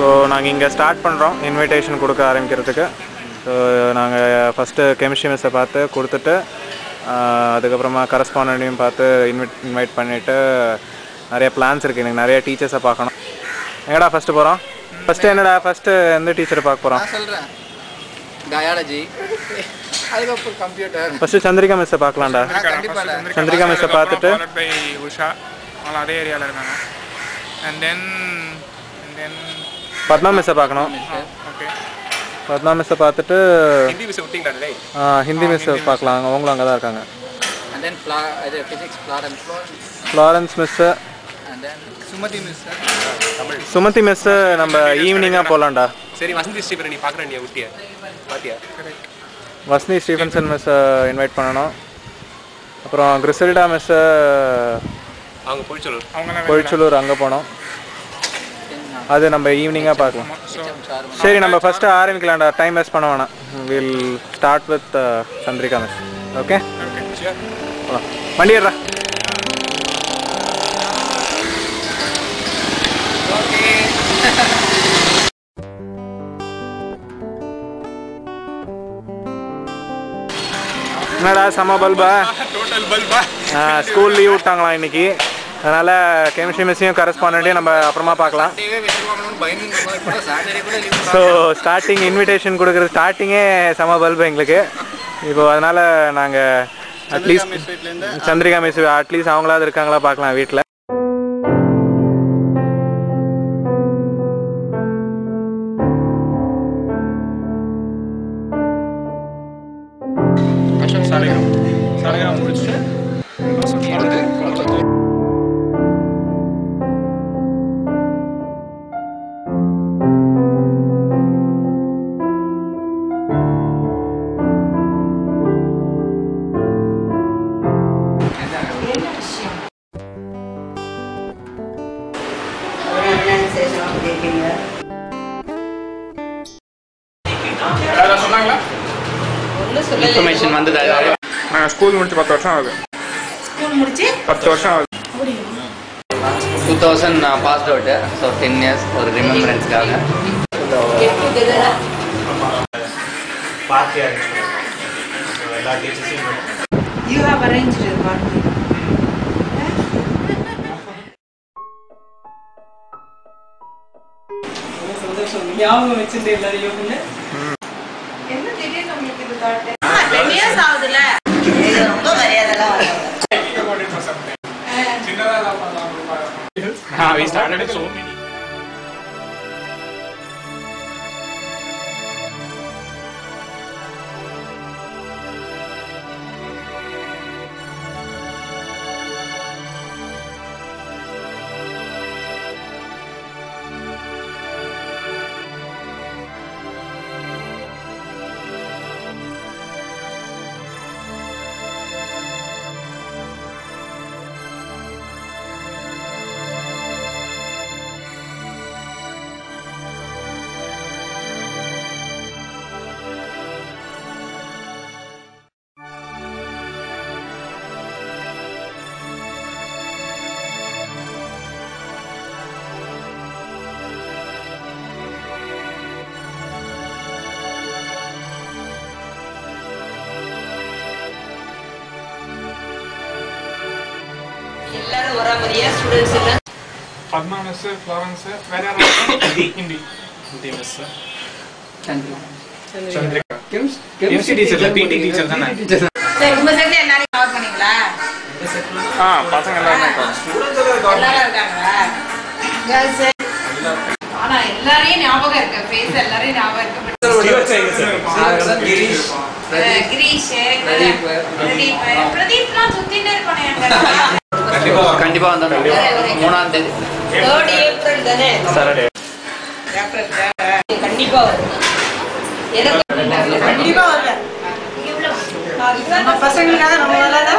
So நாங்கள் இங்கே start பண்ணுறோம் இன்விடேஷன் கொடுக்க ஆரம்பிக்கிறதுக்கு. ஸோ நாங்கள் ஃபஸ்ட்டு கெமிஸ்ட்ரி மிஸ்ஸை பார்த்து கொடுத்துட்டு அதுக்கப்புறமா கரஸ்பாண்டண்ட்டையும் பார்த்து இன்வைட் பண்ணிவிட்டு நிறைய பிளான்ஸ் இருக்குது. எனக்கு நிறைய டீச்சர்ஸை பார்க்கணும். எங்கடா ஃபஸ்ட்டு போகிறோம்? ஃபஸ்ட்டு என்னடா ஃபஸ்ட்டு எந்த டீச்சரை பார்க்க போகிறோம்? சொல்கிறேன், பயாலஜி, அதுக்கப்புறம் கம்ப்யூட்டர். ஃபஸ்ட்டு சந்திரிகா மிஸ்ஸை பார்க்கலாம்டா. சந்திரிகா மிஸ்ஸை பார்த்துட்டு உஷா அவங்க அதே ஏரியாவில் இருக்காங்க. அண்ட் தென் பத்மா மிஸ்ஸை பார்க்கணும். ஓகே, பத்மா மிஸ்ஸை பார்த்துட்டு ஹிந்தி மிஸ் விட்டிங்களா? ஹிந்தி மிஸ்ஸை பார்க்கலாம், அவங்களும் அங்கே தான் இருக்காங்க. And then physics Florence miss, and then Sumathi miss. Sumathi miss நம்ம ஈவினிங்காக போகலாம்டா. சரி, வசந்தி ஸ்ரீபரன் நீ பார்க்குறேன், நீ விட்டியா பார்த்தியா? வசந்தி ஸ்டீஃபன்சன் மிஸ்ஸை இன்வைட் பண்ணணும். அப்புறம் கிறிசல்டா மிஸ்ஸை அவங்க பொழிச்சலூர் அங்கே போனோம். அது நம்ம ஈவினிங்காக பார்க்கலாம். சரி, நம்ம ஃபஸ்ட்டு ஆரம்பிக்கலாம்டா, டைம் வேஸ்ட் பண்ண வேணாம். Will start with Chandrika miss. Okay, வண்டி ஏறா. என்னடா செம பல்பா? ஸ்கூல் லீவ் விட்டாங்களாம் இன்னைக்கு, அதனால் கெமிஸ்ட்ரி மிஸ்ஸையும் கரஸ்பாண்டண்ட்டையும் நம்ம அப்புறமா பார்க்கலாம். ஸோ ஸ்டார்டிங் இன்விடேஷன் கொடுக்குறது ஸ்டார்டிங்கே செம பல்பு எங்களுக்கு இப்போ. அதனால் நாங்கள் அட்லீஸ்ட் சந்திரிகா மிஸ் அட்லீஸ்ட் அவங்களாவது இருக்காங்களா பார்க்கலாம் வீட்டில். இன்ஃபர்மேஷன் வந்ததா? நாங்கள் ஸ்கூல் முடிச்சு 10 வருஷம் ஆகுது. 10 வருஷம் ஆகுது. 2000 நான் பாஸ் அவுட். ஸோ 10 இயர்ஸ் ஒரு ரிமெம்பரன்ஸ்க்காக. You have arranged it, party. ஞாபகம் வச்சிட்டு எல்லாரையும் என்ன திடீர்னு உங்களுக்கு இது தாட்? 10 இயர்ஸ் ஆகுதுல, இது ரொம்ப மரியாதைலாம் வராது. சின்னதா தான் பண்ணலாம். We started so many. எல்லாரும் ஒரே மாதிரியா ஸ்டூடண்ட்ஸ் எல்லாம்? பத்மா மிஸ், ஃப்ளாரன்ஸ், வேற யாரும்? Hindi miss, Chandrika. Chemistry teacher, பிடி டீச்சர் தானே? சரி, உங்க செட்ல எல்லாரும் கவர் பண்ணீங்களா? பசங்க எல்லாரும் இருக்காங்க. எல்லாரும் இருக்காங்களா? கேர்ள்ஸ் ஆனா எல்லாரையும் ஞாபகம் இருக்கு, ஃபேஸ் எல்லாரையும் ஞாபகம் இருக்கு. கிரீஷ், பிரதீப்லாம் சுத்திட்டே இருப்பானே. கண்டிப்பா வந்தோம். 3ஆம் தேதி 3rd ஏப்ரல் தானே? சாட்டர்டே. கண்டிப்பா வருவேன். எனக்கு கண்டிப்பா வருவேன். இவ்வளவு நம்ம பசங்களுக்காக நம்ம விளாட